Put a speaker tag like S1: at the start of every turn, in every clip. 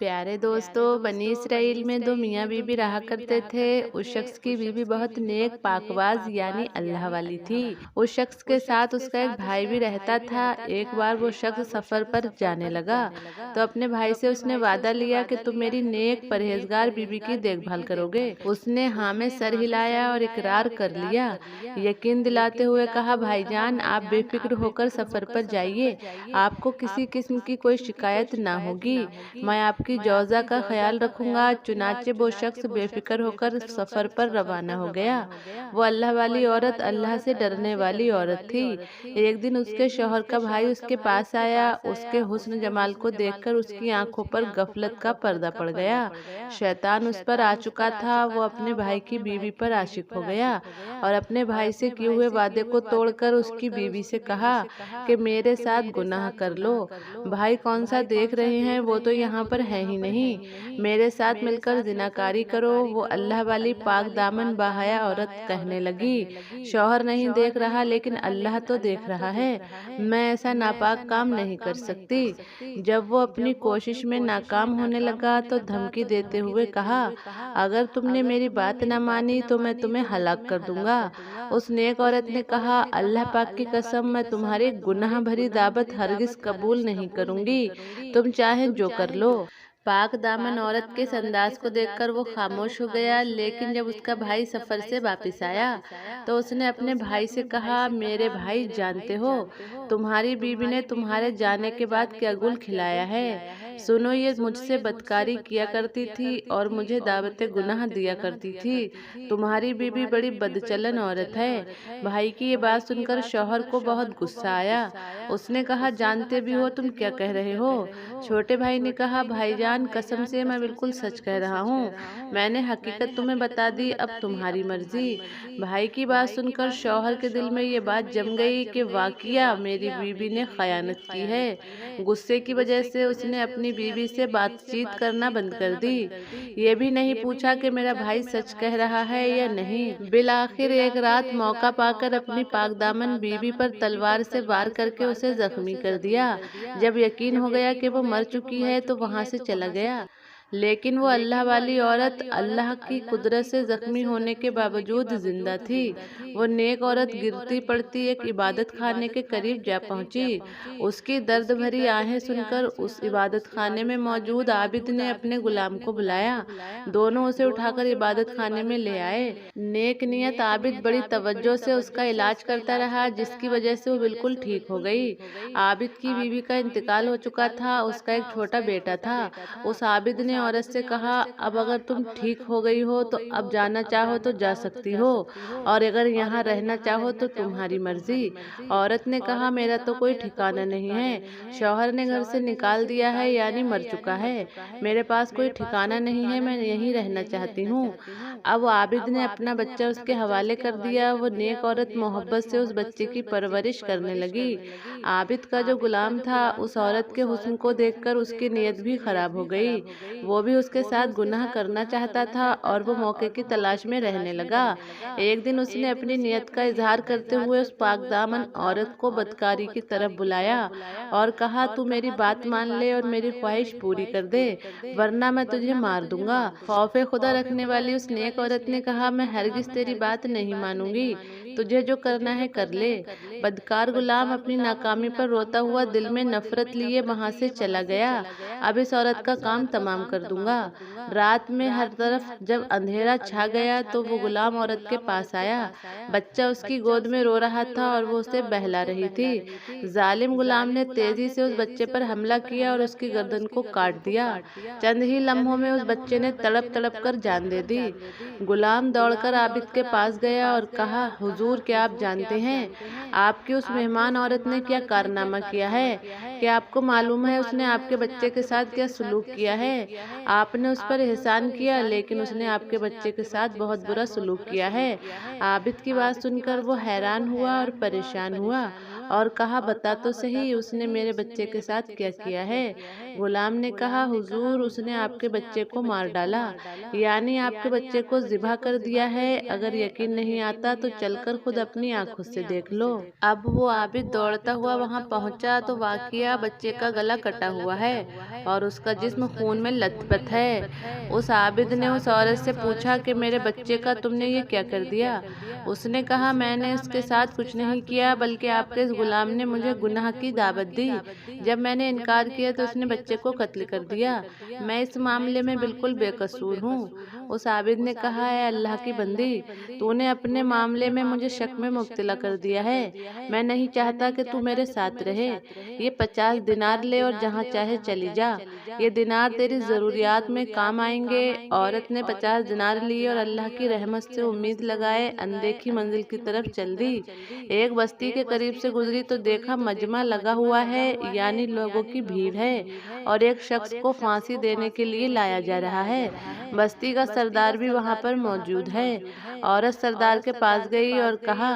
S1: प्यारे दोस्तों, बनी इसराइल में दो मियाँ बीबी रहा करते थे। उस शख्स की बीवी बहुत नेक पाकबाज यानी अल्लाह वाली थी। उस शख्स के साथ उसका एक भाई भी रहता था। एक बार वो शख्स सफर पर जाने लगा तो अपने भाई से उसने वादा लिया कि तुम मेरी नेक परहेजगार बीबी की देखभाल करोगे। उसने हाँ में सर हिलाया और इकरार कर लिया। यकीन दिलाते हुए कहा, भाईजान आप बेफिक्र होकर सफर पर जाइए, आपको किसी किस्म की कोई शिकायत ना होगी, मैं आपकी जौजा का ख्याल रखूंगा। चुनाचे वो शख्स बेफिक्र होकर सफर पर रवाना हो गया। वो अल्लाह वाली औरत अल्लाह से डरने वाली औरत थी। एक दिन उसके शौहर का भाई उसके पास आया। उसके हुस्न जमाल को देखकर उसकी आंखों पर गफलत का पर्दा पड़ गया। शैतान उस पर आ चुका था। वो अपने भाई की बीवी पर आशिक हो गया और अपने भाई से किए हुए वादे को तोड़कर उसकी बीवी से कहा कि मेरे साथ गुनाह कर लो। भाई कौन सा देख रहे हैं, वो तो यहाँ पर है ही नहीं, मेरे साथ मिलकर जिनाकारी करो। वो अल्लाह वाली पाक दामन बाहया औरत कहने लगी, शौहर नहीं देख रहा लेकिन अल्लाह तो देख रहा है, मैं ऐसा नापाक काम नहीं कर सकती। जब वो अपनी कोशिश में नाकाम होने लगा तो धमकी देते हुए कहा, अगर तुमने मेरी बात न मानी तो मैं तुम्हें हलाक कर दूंगा। उस नेक औरत ने कहा, अल्लाह पाक की कसम, मैं तुम्हारी गुनाह भरी दावत हरगिज कबूल नहीं करूंगी, तुम चाहे जो कर लो। पाक दामन औरत के इस अंदाज को देखकर वो खामोश हो गया। लेकिन जब उसका भाई सफर से वापस आया तो उसने अपने भाई से कहा, मेरे भाई जानते हो तुम्हारी बीवी ने तुम्हारे जाने के बाद क्या गुल खिलाया है। सुनो, ये मुझसे बदकारी किया करती थी और मुझे दावत गुनाह दिया करती थी। तुम्हारी बीवी बड़ी बदचलन औरत है। भाई की ये बात सुनकर शौहर को बहुत गुस्सा आया। उसने कहा, जानते भी हो तुम क्या कह रहे हो। छोटे भाई ने कहा, भाईजान कसम से मैं बिल्कुल सच कह रहा हूँ, मैंने हकीकत तुम्हें बता दी, अब तुम्हारी मर्जी। भाई की बात सुनकर शौहर के दिल में ये बात जम गई कि वाकया मेरी बीवी ने खयानत की है। गुस्से की वजह से उसने अपनी बीवी से बातचीत करना बंद कर दी। ये भी नहीं पूछा कि मेरा भाई सच कह रहा है या नहीं। बिलाखिर एक रात मौका पाकर अपनी पाकदामन बीवी पर तलवार से वार करके उसे जख्मी कर दिया। जब यकीन हो गया कि वो मर चुकी है तो वहां से चला गया। लेकिन वो अल्लाह वाली औरत अल्लाह की कुदरत से जख्मी होने के बावजूद जिंदा थी। वो नेक औरत गिरती पड़ती एक इबादत खाने के करीब जा पहुंची। उसकी दर्द भरी आहें सुनकर उस इबादत खाने में मौजूद आबिद ने अपने गुलाम को बुलाया। दोनों उसे उठाकर इबादत खाने में ले आए। नेक नियत आबिद बड़ी तवज्जो से उसका इलाज करता रहा, जिसकी वजह से वो बिल्कुल ठीक हो गई। आबिद की बीवी का इंतकाल हो चुका था। उसका एक छोटा बेटा था। उस आबिद ने औरत से कहा, अब अगर तुम ठीक हो गई हो तो अब जाना चाहो तो जा सकती हो, और अगर यहाँ रहना चाहो तो तुम्हारी मर्जी। औरत ने कहा, मेरा तो कोई ठिकाना नहीं है, शौहर ने घर से निकाल दिया है यानी मर चुका है, मेरे पास कोई ठिकाना नहीं है, मैं यहीं रहना चाहती हूँ। अब आबिद ने अपना बच्चा उसके हवाले कर दिया। वो नेक औरत मोहब्बत से उस बच्चे की परवरिश करने लगी। आबिद का जो गुलाम था, उस औरत के हुस्न को देखकर उसकी नीयत भी खराब हो गई। वो भी उसके साथ गुनाह करना चाहता था और वो मौके की तलाश में रहने लगा। एक दिन उसने अपनी नीयत का इजहार करते हुए उस पाकदामन औरत को बदकारी की तरफ बुलाया और कहा, तू मेरी बात मान ले और मेरी ख्वाहिश पूरी कर दे, वरना मैं तुझे मार दूंगा। खौफे खुदा रखने वाली उस नेक औरत ने कहा, मैं हरगिज तेरी बात नहीं मानूंगी, तुझे जो करना है कर ले। बदकार गुलाम अपनी नाकामी पर रोता हुआ दिल में नफरत लिए वहां से चला गया। अब इस औरत का काम तमाम कर दूंगा। रात में हर तरफ जब अंधेरा छा गया तो वो गुलाम औरत के पास आया। बच्चा उसकी गोद में रो रहा था और वो उसे बहला रही थी। जालिम गुलाम ने तेजी से उस बच्चे पर हमला किया और उसकी गर्दन को काट दिया। चंद ही लम्हों में उस बच्चे ने तड़प तड़प कर जान दे दी। गुलाम दौड़कर आबिद के पास गया और कहा, हुजूर क्या आप जानते हैं आपकी उस मेहमान औरत ने क्या कारनामा किया है? क्या आपको मालूम है उसने आपके बच्चे के साथ क्या सलूक किया है? आपने उस पर एहसान किया लेकिन उसने आपके बच्चे के साथ बहुत बुरा सलूक किया है। आबिद की बात सुनकर वो हैरान हुआ और परेशान हुआ। और कहा, बता तो सही उसने मेरे बच्चे के साथ क्या किया है। गुलाम ने कहा, हुजूर उसने आपके बच्चे को मार डाला, यानी आपके बच्चे को ज़िबा कर दिया है। अगर यकीन नहीं आता तो चलकर खुद अपनी आंखों से देख लो। अब वो आबिद दौड़ता हुआ वहां पहुंचा तो वाकया बच्चे का गला कटा हुआ है और उसका जिस्म खून में लथपथ है। उस आबिद ने उस औरत से पूछा कि मेरे बच्चे का तुमने ये क्या कर दिया। उसने कहा, मैंने उसके साथ कुछ नहीं किया, बल्कि आपके इस गुलाम ने मुझे गुनाह की दावत दी। जब मैंने इनकार किया तो उसने बच्चे को कत्ल कर दिया। मैं इस मामले में बिल्कुल बेकसूर हूँ। उस आबिद ने कहा, है अल्लाह की बंदी, तूने अपने मामले में मुझे शक में मुब्तला कर दिया है। मैं नहीं चाहता कि तू मेरे साथ रहे। ये 50 दिनार ले और जहाँ चाहे चली जा। ये दिनार तेरी ज़रूरियात में काम आएंगे। औरत ने 50 दिनार लिए और अल्लाह की रहमत से उम्मीद लगाए अनदेखी मंजिल की तरफ चल दी। एक बस्ती के करीब से गुजरी तो देखा मजमा लगा हुआ है, यानी लोगों की भीड़ है और एक शख्स को फांसी देने के लिए लाया जा रहा है। बस्ती का सरदार भी वहां पर मौजूद है। औरत सरदार के पास गई और कहा,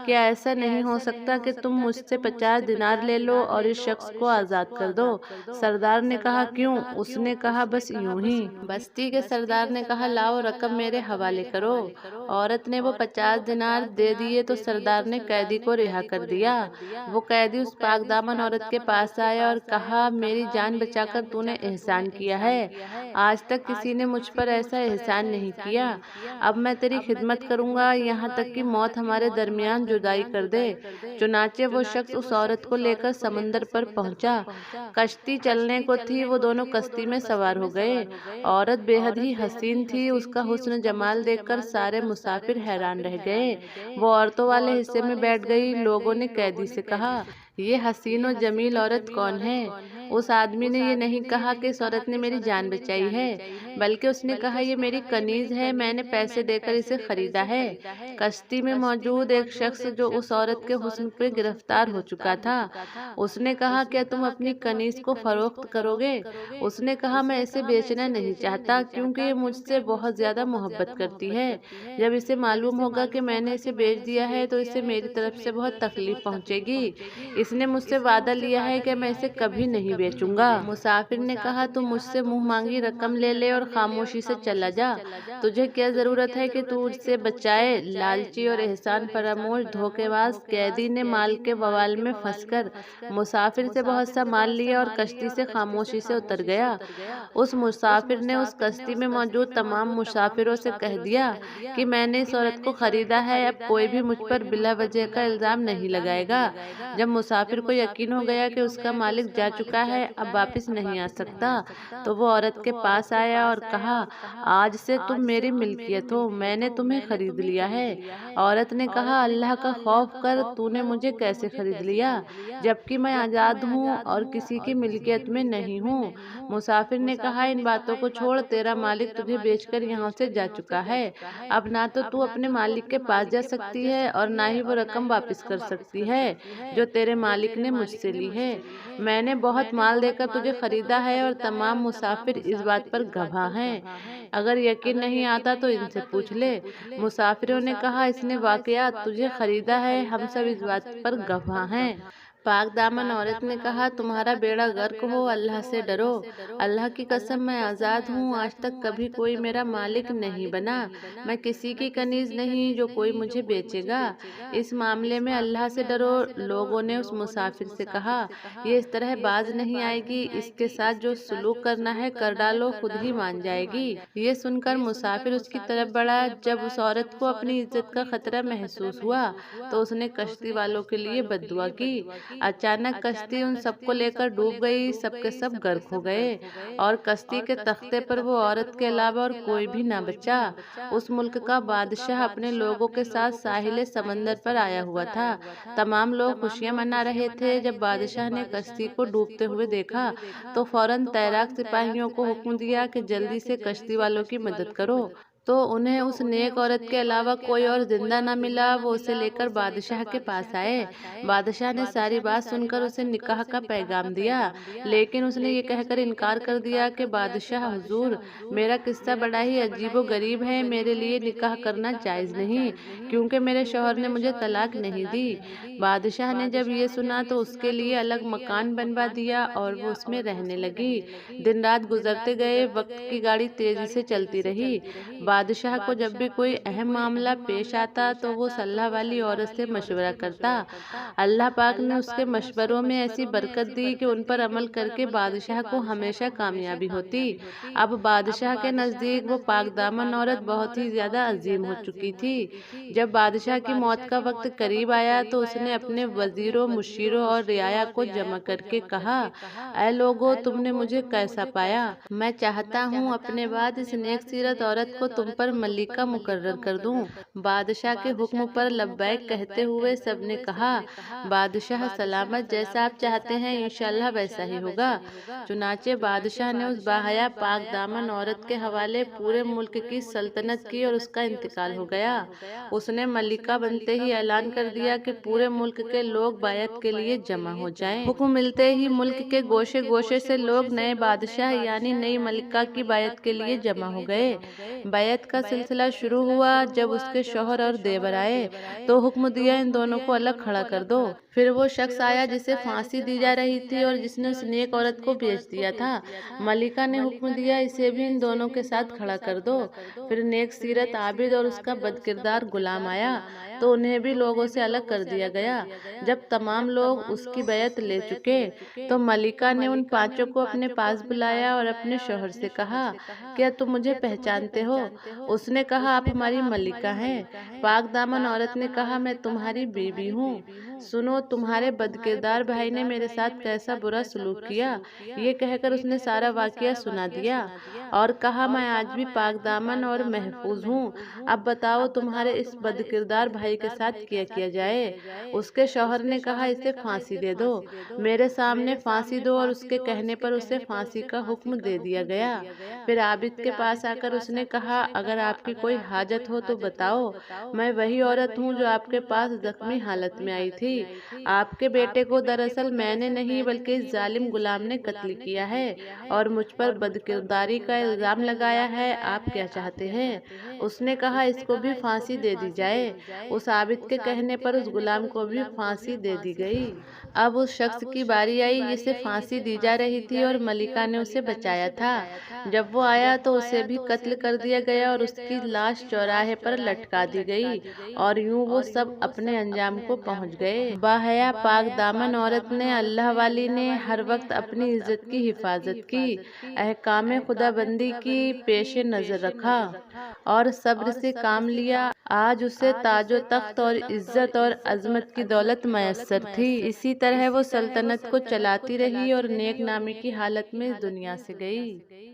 S1: क्या ऐसा नहीं हो सकता कि तुम मुझसे 50 दिनार ले लो और इस शख्स को आज़ाद कर दो। सरदार ने कहा, क्यों? उसने कहा, बस यूं ही। बस्ती के सरदार ने कहा, लाओ रकम मेरे हवाले करो। औरत ने वो 50 दिनार दे दिए तो सरदार ने कैदी को रिहा कर दिया। वो कैदी उस पाक दामन औरत के पास आया और कहा, मेरी जान बचाकर तूने एहसान किया है। आज तक किसी ने मुझ पर ऐसा एहसान नहीं किया। अब मैं तेरी खिदमत करूंगा यहाँ तक कि मौत हमारे दरमियान जुदाई कर दे। चुनाचे वो शख्स उस औरत को लेकर समंदर पर पहुंचा। कश्ती चलने को थी, वो दोनों कश्ती में सवार हो गए। औरत बेहद ही हसीन थी। उसका हुस्न जमाल देखकर सारे मुसाफिर हैरान रह गए। वो औरतों वाले हिस्से में बैठ गई। लोगों ने कैदी से कहा, ये हसीन और जमील औरत कौन है? उस आदमी ने ये नहीं कहा कि इस औरत ने मेरी जान बचाई है, बल्कि उसने कहा, ये मेरी कनीज है, मैंने पैसे देकर इसे खरीदा है। कश्ती में मौजूद एक शख्स जो उस औरत के हुस्न पे गिरफ्तार हो चुका था, उसने कहा, क्या तुम अपनी कनीज को फरोख्त करोगे? उसने कहा, मैं इसे बेचना नहीं चाहता क्योंकि ये मुझसे बहुत ज्यादा मोहब्बत करती है। जब इसे मालूम होगा कि मैंने इसे बेच दिया है तो इसे मेरी तरफ से बहुत तकलीफ पहुंचेगी। इसने मुझसे वादा लिया है कि मैं इसे कभी नहीं बेचूंगा। मुसाफिर ने कहा, तुम मुझसे मुंह मांगी रकम ले ले और खामोशी से चला जा। तुझे क्या जरूरत है कि तू उससे बचाए? लालची और एहसान फरामोश धोखेबाज कैदी ने माल के बवाल में फंसकर मुसाफिर से बहुत सा माल लिया और कश्ती से खामोशी से उतर गया। उस मुसाफिर ने उस कश्ती में मौजूद तमाम मुसाफिरों से कह दिया कि मैंने इस औरत को खरीदा है, अब कोई भी मुझ पर बिला वजह का इल्जाम नहीं लगाएगा। जब मुसाफिर को यकीन हो गया कि उसका मालिक जा चुका है, अब वापस नहीं आ सकता, तो वो औरत के पास आया और कहा, आज से तुम मेरी मिल्कियत हो, मैंने तुम्हें खरीद लिया है। औरत ने कहा, अल्लाह का खौफ कर, तूने मुझे कैसे खरीद लिया जबकि मैं आज़ाद हूँ और किसी की मिल्कियत में नहीं हूँ? मुसाफिर ने कहा, इन बातों को छोड़, तेरा मालिक तुझे बेचकर यहाँ से जा चुका है। अब ना तो तू अपने मालिक के पास जा सकती है और ना ही वो रकम वापस कर सकती है जो तेरे मालिक ने मुझसे ली है। मैंने बहुत माल देकर तुझे खरीदा है और तमाम मुसाफिर इस बात पर गवाह हैं। अगर यकीन नहीं आता तो इनसे पूछ ले। मुसाफिरों ने कहा, इसने वाकयात तुझे खरीदा है, हम सब इस बात पर गवाह हैं। पाक दामन औरत ने कहा, तुम्हारा बेड़ा गर्क हो, अल्लाह से डरो। अल्लाह की कसम, मैं आज़ाद हूँ, आज तक कभी कोई मेरा मालिक नहीं बना। मैं किसी की कनीज नहीं जो कोई मुझे बेचेगा। इस मामले में अल्लाह से डरो। लोगों ने उस मुसाफिर से कहा, ये इस तरह बाज नहीं आएगी, इसके साथ जो सुलूक करना है कर डालो, खुद ही मान जाएगी। ये सुनकर मुसाफिर उसकी तरफ बढ़ा। जब उस औरत को अपनी इज्जत का खतरा महसूस हुआ तो उसने कश्ती वालों के लिए बद्दुआ की। अचानक कश्ती उन सबको लेकर डूब गई। सबके सब गर्क हो गए और कश्ती के तख्ते पर वो औरत के अलावा और कोई भी ना बचा। उस मुल्क का बादशाह अपने लोगों के साथ साहिल समंदर पर आया हुआ था। तमाम लोग खुशियां मना रहे थे। जब बादशाह ने कश्ती को डूबते हुए देखा तो फौरन तैराक सिपाहियों को हुक्म दिया कि जल्दी से कश्ती वालों की मदद करो। तो उन्हें उस नेक औरत के अलावा कोई और जिंदा न मिला। वो उसे लेकर बादशाह के पास आए। बादशाह ने सारी बात सुनकर उसे निकाह का पैगाम दिया, लेकिन उसने ये कहकर इनकार कर दिया कि बादशाह हुजूर, मेरा किस्सा बड़ा ही अजीबो गरीब है। मेरे लिए निकाह करना जायज़ नहीं, क्योंकि मेरे शौहर ने मुझे तलाक नहीं दी। बादशाह ने जब ये सुना तो उसके लिए अलग मकान बनवा दिया और वो उसमें रहने लगी। दिन रात गुजरते गए, वक्त की गाड़ी तेजी से चलती रही। बादशाह को जब भी कोई अहम मामला पेश आता तो वो सल्लाह वाली औरत से मशवरा करता। अल्लाह पाक ने उसके मशवरों में ऐसी बरकत दी कि उन पर अमल करके बादशाह को हमेशा कामयाबी होती। अब बादशाह के नज़दीक वो पाकदामन औरत बहुत ही ज़्यादा अजीम हो चुकी थी। जब बादशाह की मौत का वक्त करीब आया तो उसने अपने वजीरों, मुशीरों और रियाया को जमा करके कहा, ऐ लोगो, तुमने मुझे कैसा पाया? मैं चाहता हूँ अपने बाद इस नेक सीरत औरत को तुम पर मलिका मुकर्रर कर दूँ। बादशाह के हुक्म पर लब्बैक कहते हुए सबने कहा, बादशाह सलामत, जैसा आप चाहते हैं इंशाअल्लाह वैसा ही होगा। चुनाचे बादशाह ने उस बाहया पाक दामन औरत के हवाले पूरे मुल्क की सल्तनत की और उसका इंतकाल हो गया। उसने मलिका बनते ही ऐलान कर दिया कि पूरे मुल्क के लोग बायत के लिए जमा हो जाएं। हुक्म मिलते ही मुल्क के गोशे गोशे से लोग नए बादशाह यानी नई मलिका की बायत के लिए जमा हो गए। बायत का सिलसिला शुरू हुआ। जब उसके शौहर और देवर आए तो हुक्म दिया, इन दोनों को अलग खड़ा कर दो। फिर वो शख्स आया जिसे फांसी दी जा रही थी और जिसने उस नेक औरत को बेच दिया था। मलिका ने हुक्म दिया, इसे भी इन दोनों के साथ खड़ा कर दो। फिर नेक सीरत आबिद और उसका बदकिरदार गुलाम आया तो उन्हें भी लोगों से अलग कर दिया गया। जब तमाम लोग उसकी बैत ले चुके तो मलिका ने उन पांचों को अपने पास बुलाया और अपने शौहर से कहा, क्या तुम मुझे पहचानते हो? उसने कहा, आप हमारी मलिका हैं। पाक दामन औरत ने कहा, मैं तुम्हारी बीवी हूँ। सुनो, तुम्हारे बदकिरदार भाई ने मेरे साथ कैसा बुरा सलूक किया। ये कहकर उसने सारा वाकया सुना दिया और कहा, मैं आज भी पाक दामन और महफूज हूँ। अब बताओ, तुम्हारे इस बदकिरदार भाई के साथ क्या किया जाए? उसके शौहर ने कहा, इसे फांसी दे दो। मेरे सामने फांसी दो। और उसके कहने पर उसे फांसी का हुक्म दे दिया गया। फिर आबिद के पास आकर उसने कहा, अगर आपकी कोई हाजत हो तो बताओ, मैं वही औरत हूँ जो आपके पास जख्मी हालत में आई थी। आपके बेटे को दरअसल मैंने नहीं बल्कि इस जालिम गुलाम ने कत्ल किया है और मुझ पर बदकिरदारी का इल्जाम लगाया है। आप क्या चाहते हैं? उसने कहा, इसको भी फांसी दे दी जाए। उस आबिद के कहने पर उस गुलाम को भी फांसी दे दी गई। अब उस शख्स की बारी आई जिसे फांसी दी जा रही थी और मलिका ने उसे बचाया था। जब वो आया तो उसे भी कत्ल कर दिया गया और उसकी लाश चौराहे पर लटका दी गई और यूं वो सब अपने अंजाम को पहुंच गए। बाहया पाक दामन औरत ने, अल्लाह वाली ने हर वक्त अपनी इज्जत की हिफाजत की, अहकाम खुदाबंदी की पेशे नजर रखा और सब्र से काम लिया। आज उसे ताजो तख्त और इज्जत और अजमत की दौलत मयस्सर थी। इसी तरह वो सल्तनत को चलाती रही और नेक नामी की हालत में इस दुनिया से गई।